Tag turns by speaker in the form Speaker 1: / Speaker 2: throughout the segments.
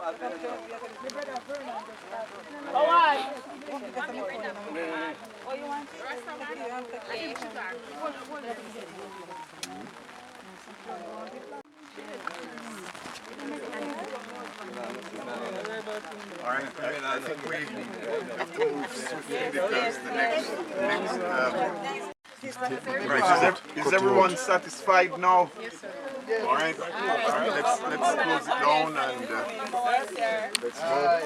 Speaker 1: Oh, why?
Speaker 2: Alright, I think we have to move swiftly because the next right, is everyone satisfied now? Yes, sir. Alright, let's close it down and let's go.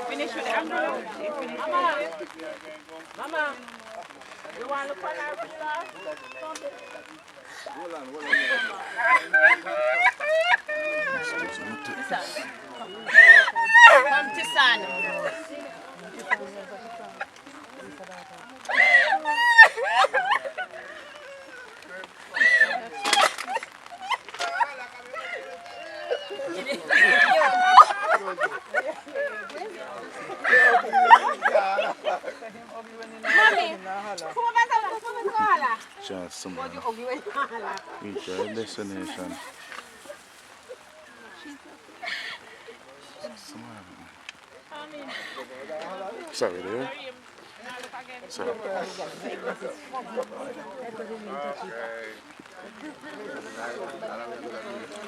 Speaker 1: Finish with the umbrella. Mama, you want to look on our umbrella? Hold on. Come to San.
Speaker 3: Just some reach your destination. Sorry, there. Sorry.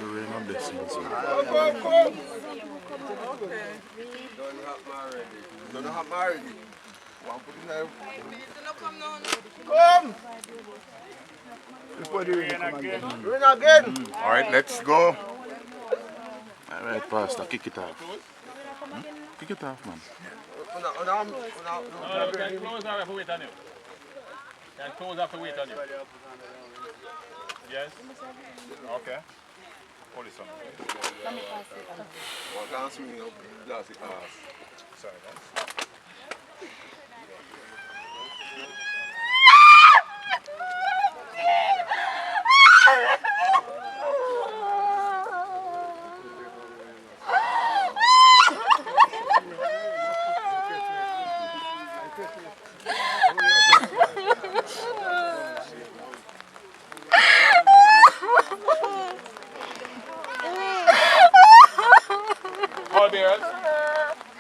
Speaker 3: We're in on this one, so.
Speaker 2: Don't have married. Come! Before you come again. Ring again! Alright, let's go.
Speaker 3: Alright, Pastor, kick it off. Kick it off, man.
Speaker 4: Can close off and wait on you. Can close off and wait on you. Yes? Okay. Hold this on. Sorry, guys.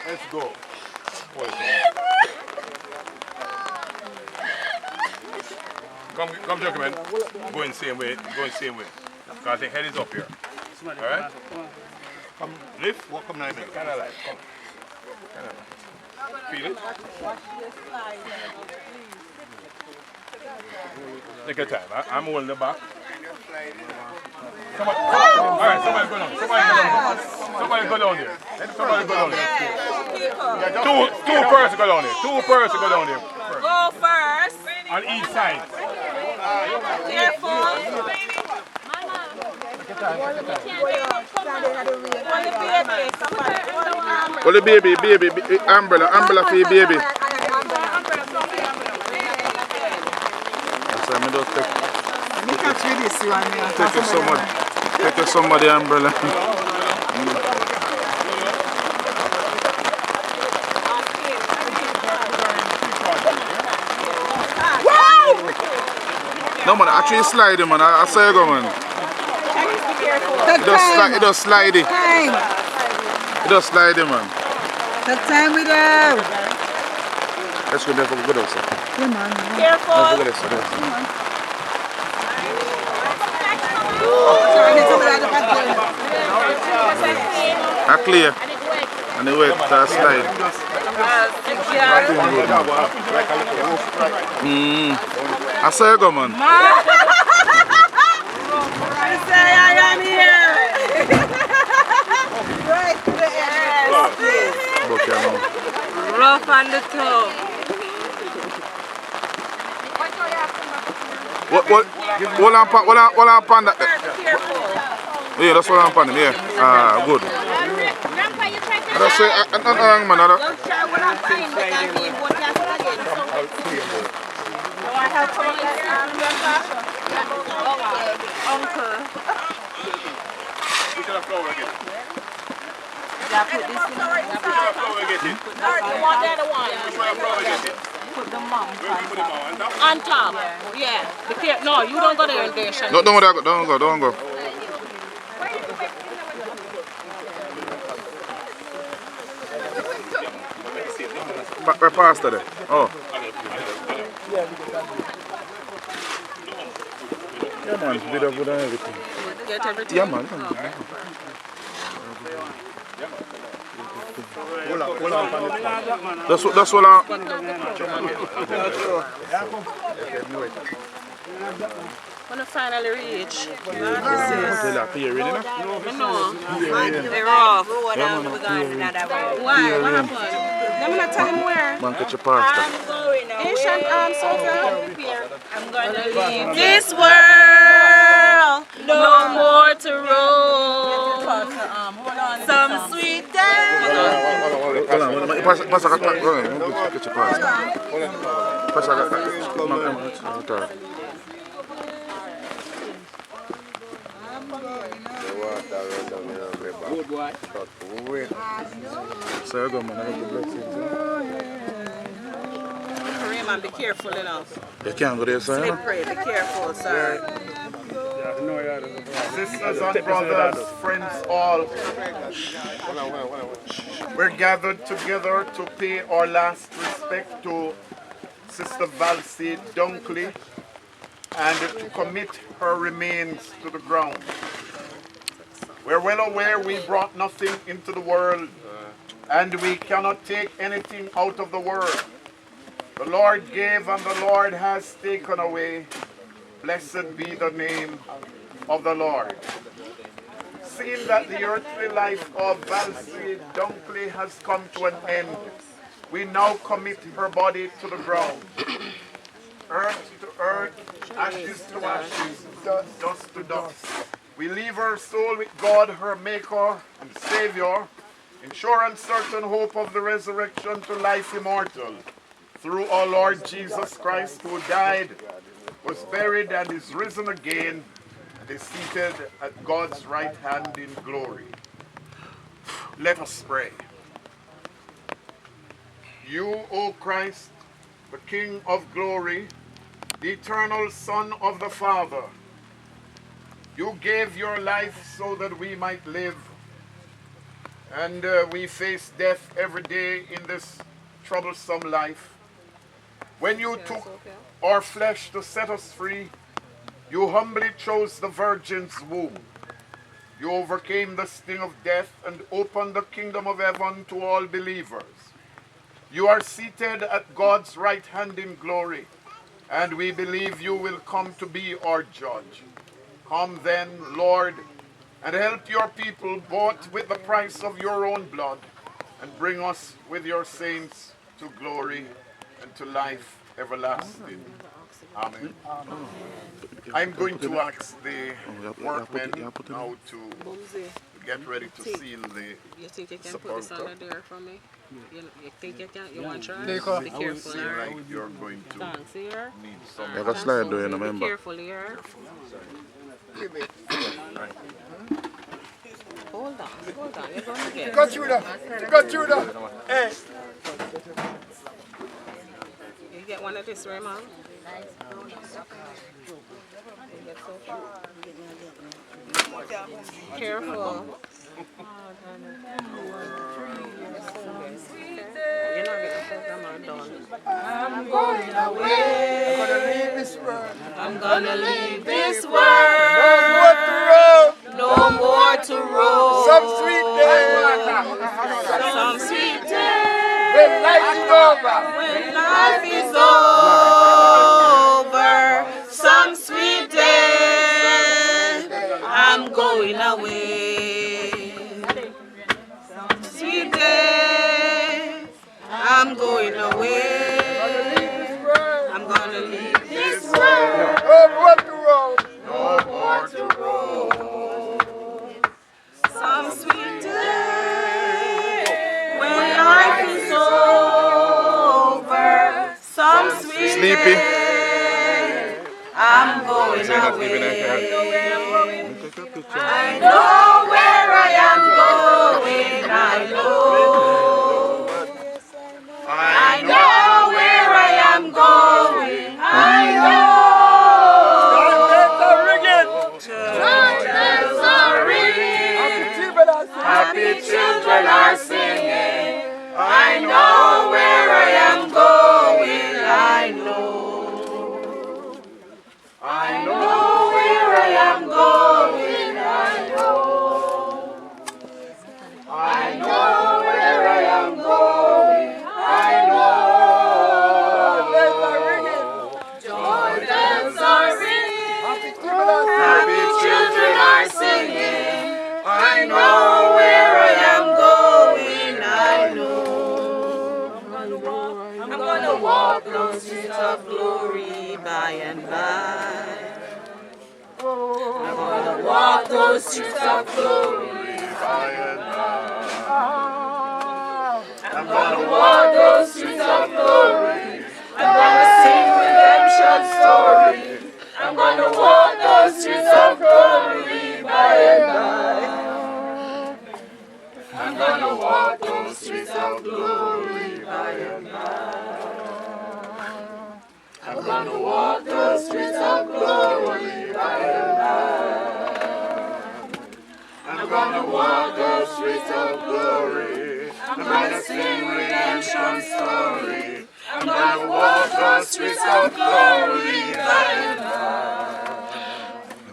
Speaker 4: Let's go. Come, gentlemen. Go in same way. Because the head is up here. Alright? Come, lift. Walk, come 9 minutes. Kind of like. Come. Feel it? Take your time. I'm holding the back. Alright, somebody go down. Somebody go down there. Two persons go down there.
Speaker 1: Go first.
Speaker 4: On each side.
Speaker 1: Careful.
Speaker 3: Well, the baby, umbrella for your baby. That's why I just take you some of the umbrella. No man, actually slide him, man. I say go, man. It does slide it. It does slide him, man.
Speaker 5: Take time with them.
Speaker 3: Let's go there for good also.
Speaker 5: Come on.
Speaker 1: Careful.
Speaker 3: Clear. And the weight slide. I say go, man.
Speaker 5: I say I am here. Right to the end. Rough on the toe.
Speaker 3: What on pan that? Yeah, that's what I'm panning, yeah. Ah, good. I say, man, I don't.
Speaker 1: Uncle.
Speaker 4: Put the flower again.
Speaker 1: Yeah, put this in. You want the other one? Put the mom on top. Yeah. No, you don't go there and there, Shani.
Speaker 3: Don't go. Where pastor there? Oh. Yeah, man. Video good and everything.
Speaker 1: Get everything?
Speaker 3: Yeah, man. That's what I...
Speaker 1: When I finally reach.
Speaker 3: Tell her, pay you ready, no?
Speaker 1: I know.
Speaker 5: They're off.
Speaker 1: Why? What happened? Let me not tell him where.
Speaker 3: Man, catch your pastor.
Speaker 1: Ancient Sophia.
Speaker 5: I'm going to leave
Speaker 1: This world, no more to roam.
Speaker 5: some sweet day.
Speaker 3: Hold on. Pastor, catch your pastor. Pastor, catch.
Speaker 6: Good boy.
Speaker 3: So you go, man. I have to bless you.
Speaker 1: Raymond, be careful enough.
Speaker 3: You can't go there, sir.
Speaker 1: Slippery, be careful, sir.
Speaker 2: Sisters and brothers, friends all, we're gathered together to pay our last respect to Sister Valcie Dunkley and to commit her remains to the ground. We're well aware we brought nothing into the world and we cannot take anything out of the world. The Lord gave and the Lord has taken away. Blessed be the name of the Lord. Seeing that the earthly life of Valcie Dunkley has come to an end, we now commit her body to the ground. Earth to earth, ashes to ashes, dust to dust. We leave her soul with God, her Maker and Savior, in sure and certain hope of the resurrection to life immortal, through our Lord Jesus Christ, who died, was buried, and is risen again, and is seated at God's right hand in glory. Let us pray. You, O Christ, the King of glory, the eternal Son of the Father, you gave your life so that we might live. And we face death every day in this troublesome life. When you took our flesh to set us free, you humbly chose the Virgin's womb. You overcame the sting of death and opened the kingdom of heaven to all believers. You are seated at God's right hand in glory, and we believe you will come to be our judge. Come then, Lord, and help your people bought with the price of your own blood, and bring us with your saints to glory and to life everlasting. Amen. I'm going to ask the workmen now to get ready to seal the
Speaker 1: You think you can put this under there for me? You think you can? You want to try? Be careful,
Speaker 2: seem
Speaker 1: alright?
Speaker 2: like you're going to
Speaker 1: Thanks, here.
Speaker 2: need some.
Speaker 3: You have a slide though, you
Speaker 1: Be
Speaker 3: remember.
Speaker 1: careful, here. Hold on. You're going to get
Speaker 6: Go through the. Hey.
Speaker 1: You get one of this, Raymond? Careful. You're not getting the program done.
Speaker 5: I'm going away.
Speaker 6: I'm gonna leave this world.
Speaker 5: I'm gonna leave this world.
Speaker 6: No more to roam.
Speaker 5: No more to roam.
Speaker 6: Some sweet day.
Speaker 5: Some sweet day.
Speaker 6: When life is over.
Speaker 5: When life is over. Some sweet day. I'm going away. Sweet day. I'm going away. I'm gonna leave this world.
Speaker 6: No more to roam.
Speaker 5: No more to roam. Some sweet day when life is over. Some sweet
Speaker 3: Sleepy.
Speaker 5: day I'm going away. I know where I am going. I know where I am going. I know. Trumpets are ringing. Happy children are singing. I know where I those streets of glory by and by. I'm gonna walk those streets of glory. I'm gonna sing redemption story. I'm gonna walk those streets of glory by and by. I'm gonna walk those streets of glory by and by. I'm gonna walk those streets of glory by and by. I'm gonna walk those streets of glory. I'm gonna sing redemption story. I'm gonna walk those streets of glory by and by.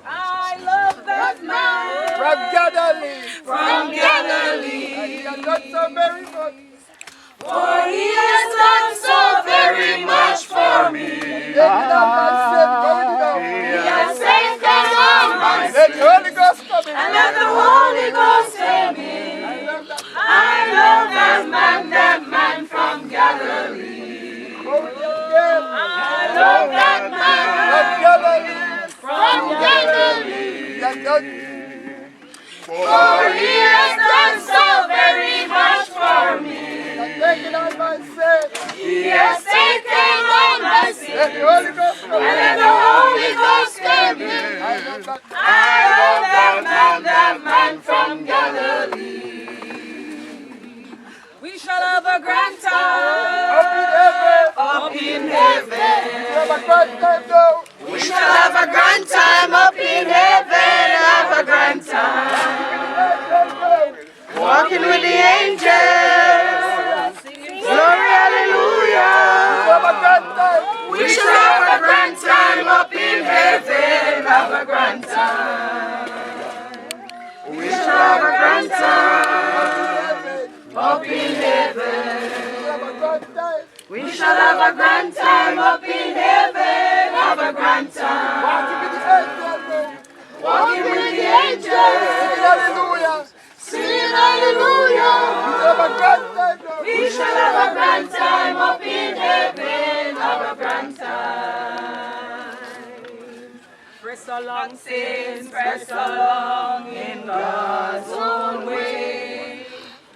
Speaker 5: I love that man
Speaker 6: From Galilee.
Speaker 5: from Galilee,
Speaker 6: He has done so very much.
Speaker 5: for he has done so very much for me.
Speaker 6: He
Speaker 5: has saved us all my
Speaker 6: Let the Holy Ghost come in.
Speaker 5: and let the Holy Ghost fill me. I love that man from Galilee. I love that man from Galilee. For he has done so very much for me. He has taken all my sin.
Speaker 6: Let the Holy Ghost come
Speaker 5: And
Speaker 6: in.
Speaker 5: let the Holy Ghost fill me. I love that man from Galilee. We shall have a grand time up in heaven. We shall have a grand time up in heaven. Have a grand time. Walking with the angels. Glory, hallelujah. We shall have a grand time up in heaven. Have a grand time. We shall have a grand time up in heaven. We shall have a grand time up in heaven. Have a grand time. Walking with the angels. Singing hallelujah. We shall have a grand time up in heaven. Have a grand time. Press along, saints, press along in God's own way.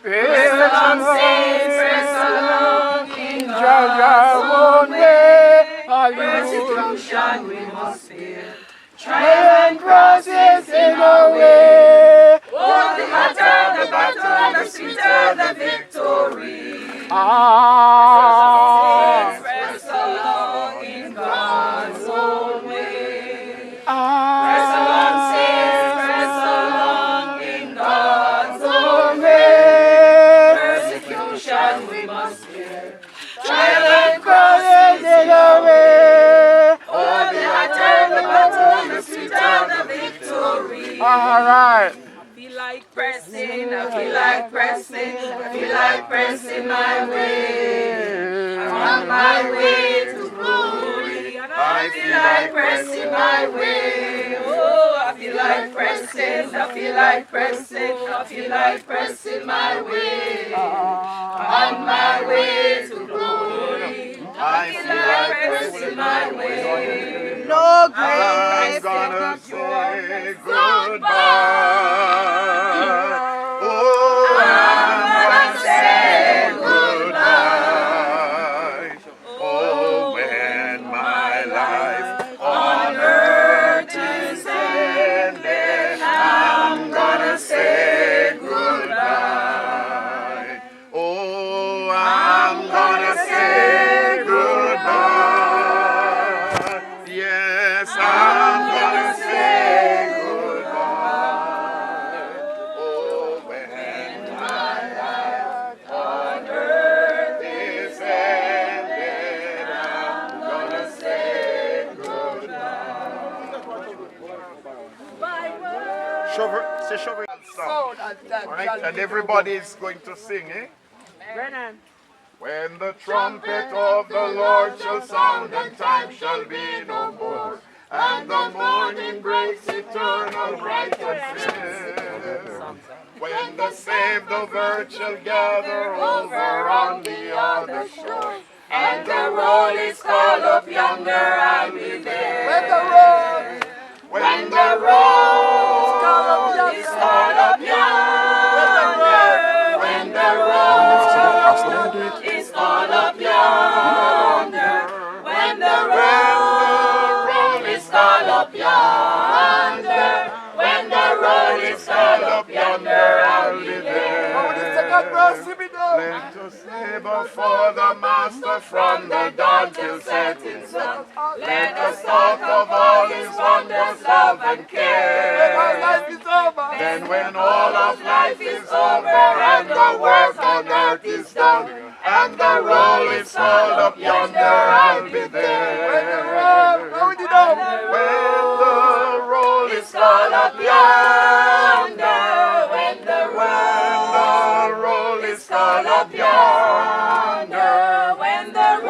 Speaker 5: Press along, saints, press along in God's own way. Persecution we must fear. Trial and crosses in our way. Oh, the hotter the battle and the sweeter the victory. Press along in God's own way. Press along, saints, press along in God's own way. Persecution we must fear. Trial and crosses in our way. Oh, the hotter the battle and the sweeter the victory.
Speaker 6: All right.
Speaker 5: I feel like pressing, I feel like pressing, I feel like pressing my way. I'm on my way to glory. I feel like pressing my way. Oh, I feel like pressing, I feel like pressing, I feel like pressing my way. On my way to glory. I feel like pressing my way.
Speaker 6: No
Speaker 2: I'm
Speaker 6: grace.
Speaker 2: gonna say goodbye. Oh, I'm gonna say goodbye. Oh, when my life on earth is ended, I'm gonna say goodbye. Oh, I'm gonna say goodbye. Yes, I'm gonna say goodbye. Oh, when my life on earth is ended, I'm gonna say goodbye. Say shovel song. All right, and everybody is going to sing, eh? When the trumpet of the Lord shall sound, and time shall be no more, and the morning breaks eternal righteousness. When the saved of earth shall gather over on the other shore, and the roll is called up yonder, I'll be there. When the roll
Speaker 5: is called up yonder, when the road is called up yonder, when the road is called up yonder, when the road is called up yonder, I'll be there.
Speaker 2: Let us labor for the Master from the dawn till setting sun.
Speaker 5: Let us talk of all His wonders, love and care.
Speaker 2: Then when all of life is over and the work on earth is done, and the roll is called up yonder, I'll be there. When the roll is called up yonder, when the roll is called up yonder, when the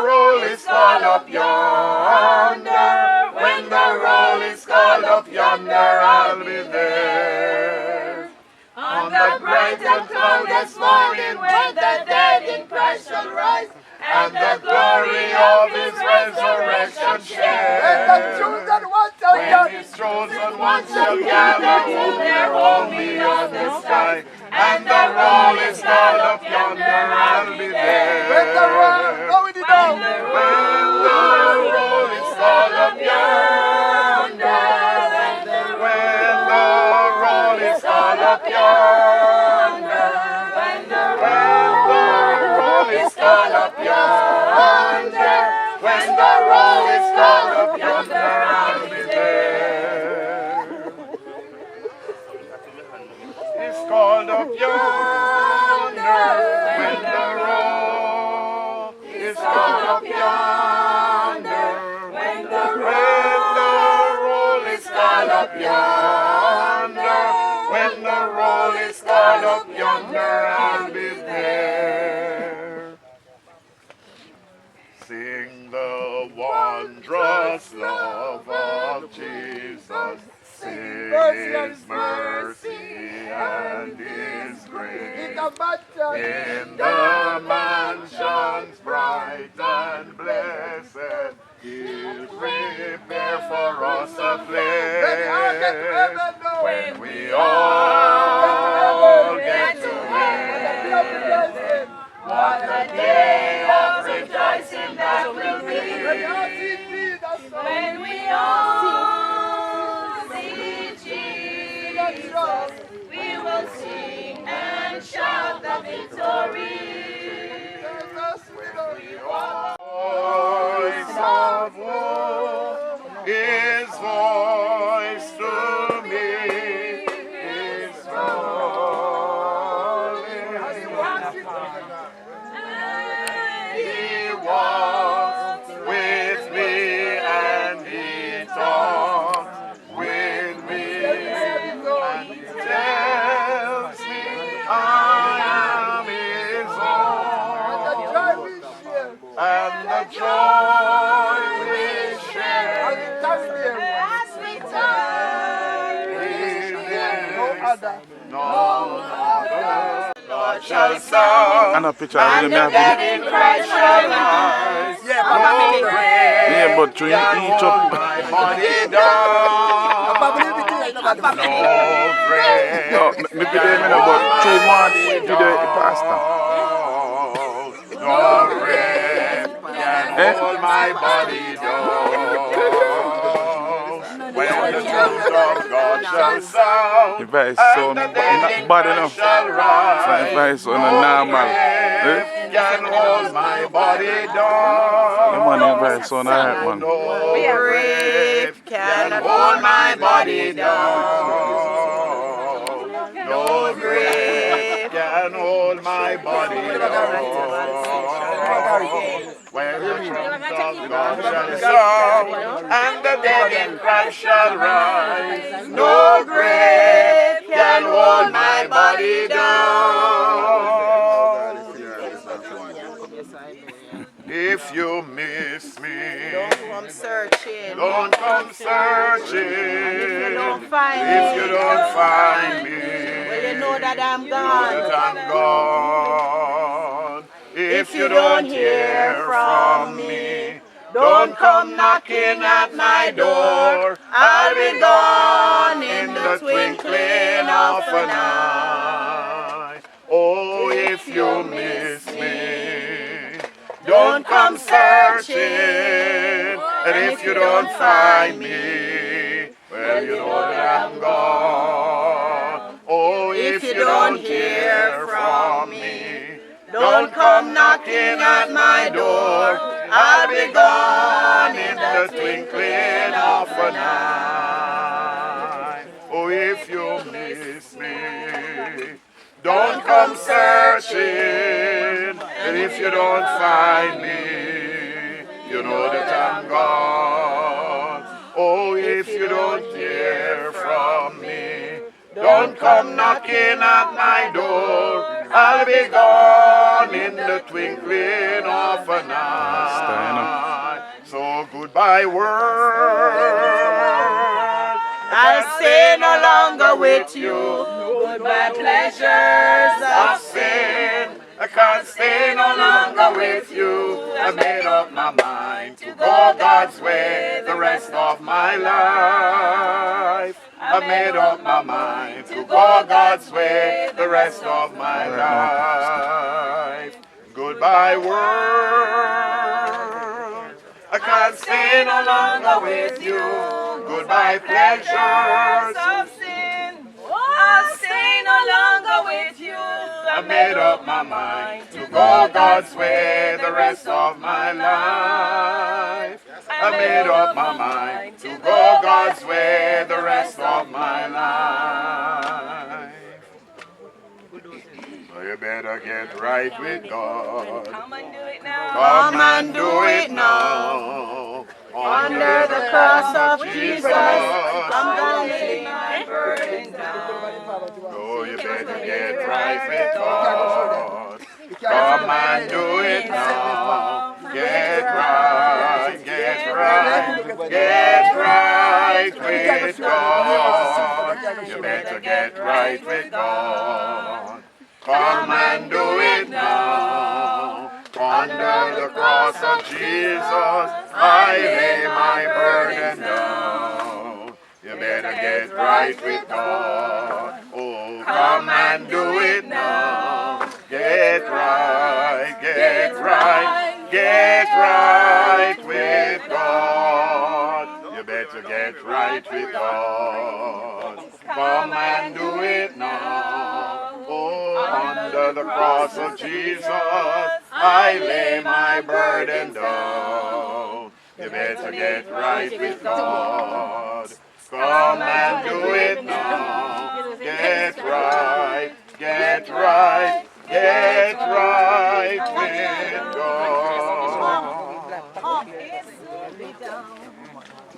Speaker 2: roll is called up yonder, when the roll is called up yonder, I'll be there. On that bright and cloudless morning, when the dead in Christ shall rise, and the glory of His resurrection share. When His chosen ones shall gather to their home beyond the sky, and the roll is called up yonder, I'll be there. When the roll is called up yonder, when the roll is called up yonder, when the roll is called up yonder, when the roll is called up yonder, I'll be there. It's called up yonder, when the roll is called up yonder, when the roll is called up yonder, when the roll is called up yonder, I'll be there. Sing the wondrous love of Jesus, sing His mercy and His grace. In the mansions bright and blessed, He'll prepare for us a place when we all get to heaven. What a day of rejoicing that will be when we all see Jesus. We will sing and shout the victory. Voice of woe, His voice to me is calling. He walks with me and He talks with me and He tells me I am His own, and the joy we share as we tarry, no other Lord shall sound,
Speaker 3: And a picture of
Speaker 5: and the
Speaker 3: them
Speaker 5: dead in Christ shall rise.
Speaker 3: Yeah, but to each up.
Speaker 2: my body down. No grave
Speaker 3: No, maybe they mean about 2 months to the pastor.
Speaker 2: no grave can hold my body down. When the truth of God shall sound,
Speaker 3: If I sound
Speaker 2: and the dead in
Speaker 3: bad
Speaker 2: Christ
Speaker 3: enough,
Speaker 2: shall rise,
Speaker 3: so if I sound normal,
Speaker 2: grave can hold my body down.
Speaker 3: yeah, man, if I sound alright, man.
Speaker 2: No grave can hold my body down. No grave can hold my body down. When the trumpet of God shall sound, and the dead in Christ shall rise, no grave can hold my body down. If you miss me,
Speaker 1: Don't come searching.
Speaker 2: don't come searching.
Speaker 1: If you don't find
Speaker 2: If you don't find me,
Speaker 1: well, you know that I'm
Speaker 2: know that
Speaker 1: gone.
Speaker 2: I'm gone. If you don't hear from me, Don't come knocking at my door. I'll be gone in the twinkling of an eye. Oh, if you miss me, don't come searching. And if you don't find me, well, you know that I'm gone. Oh, if you don't hear from me, don't come knocking at my door. I'll be gone in the twinkling of an eye. Oh, if you miss me, don't come searching. And if you don't find me, you know that I'm gone. Oh, if you don't hear from me, don't come knocking at my door. I'll be gone in the twinkling of an eye. So goodbye world, I'll stay no longer with you. Goodbye pleasures of sin, I can't stay no longer with you. I made up my mind to go God's way the rest of my life. I made up my mind to go God's way the rest of my life. Goodbye world, I can't stay no longer with you. Goodbye pleasures of sin, I'll stay no longer with you. I made up my mind to go God's way the rest of my life. I made up my mind to go God's way the rest of my life. So you better get right with God.
Speaker 5: Come and do it now.
Speaker 2: Come and do it now. Under the cross of Jesus, I'm gonna lay my burden down. Oh, you better get right with God. Come and do it now. Get right, get right, get right with God. You better get right with God. Come and do it now. Under the cross of Jesus, I lay my burden down. You better get right with God. Oh, come and do it now. Get right, get right, get right with God. You better get right with God. Come and do it now. Oh, under the cross of Jesus, I lay my burden down. You better get right with God. Come and do it now. Get right, get right, get right with God.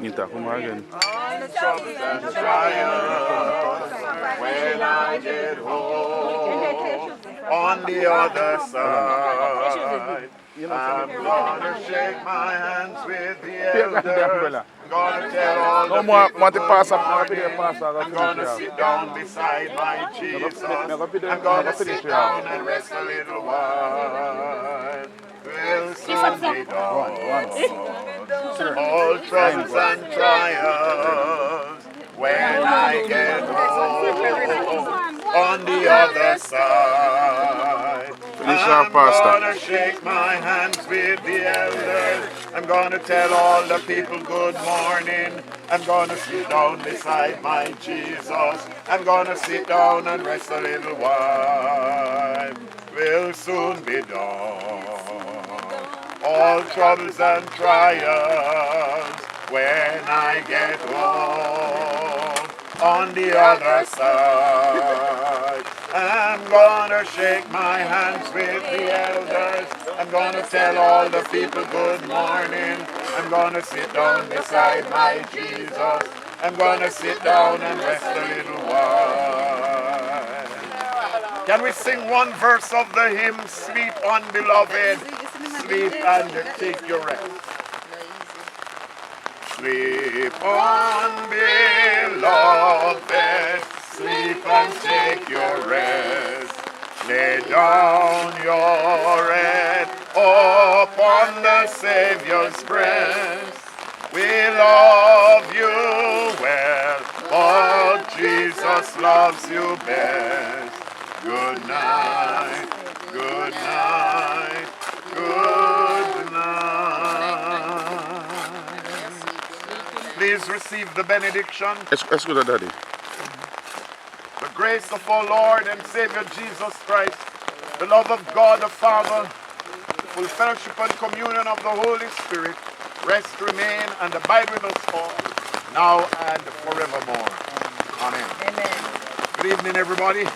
Speaker 3: Nita, come again.
Speaker 2: All the troubles and trials, when I get home, on the other side, I'm gonna shake my hands with the elders. Gonna tell all the people good morning. I'm gonna sit down beside my Jesus. I'm gonna sit down and rest a little while. We'll soon be done. All troubles and trials when I get home on the other side. I'm gonna shake my hands with the elders. I'm gonna tell all the people good morning. I'm gonna sit down beside my Jesus. I'm gonna sit down and rest a little while. We'll soon be done. All troubles and trials when I get home on the other side. I'm gonna shake my hands with the elders. I'm gonna tell all the people good morning. I'm gonna sit down beside my Jesus. I'm gonna sit down and rest a little while. Can we sing one verse of the hymn, Sleep on Beloved? Sleep and take your rest. Sleep on, beloved, sleep and take your rest. Lay down your head upon the Savior's breast. We love you well, but Jesus loves you best. Good night, good night, good night. Please receive the benediction.
Speaker 3: Let's go to Daddy.
Speaker 2: The grace of our Lord and Savior Jesus Christ, the love of God the Father, the full fellowship and communion of the Holy Spirit, rest, remain, and abide with us all, now and forevermore. Amen. Good evening, everybody.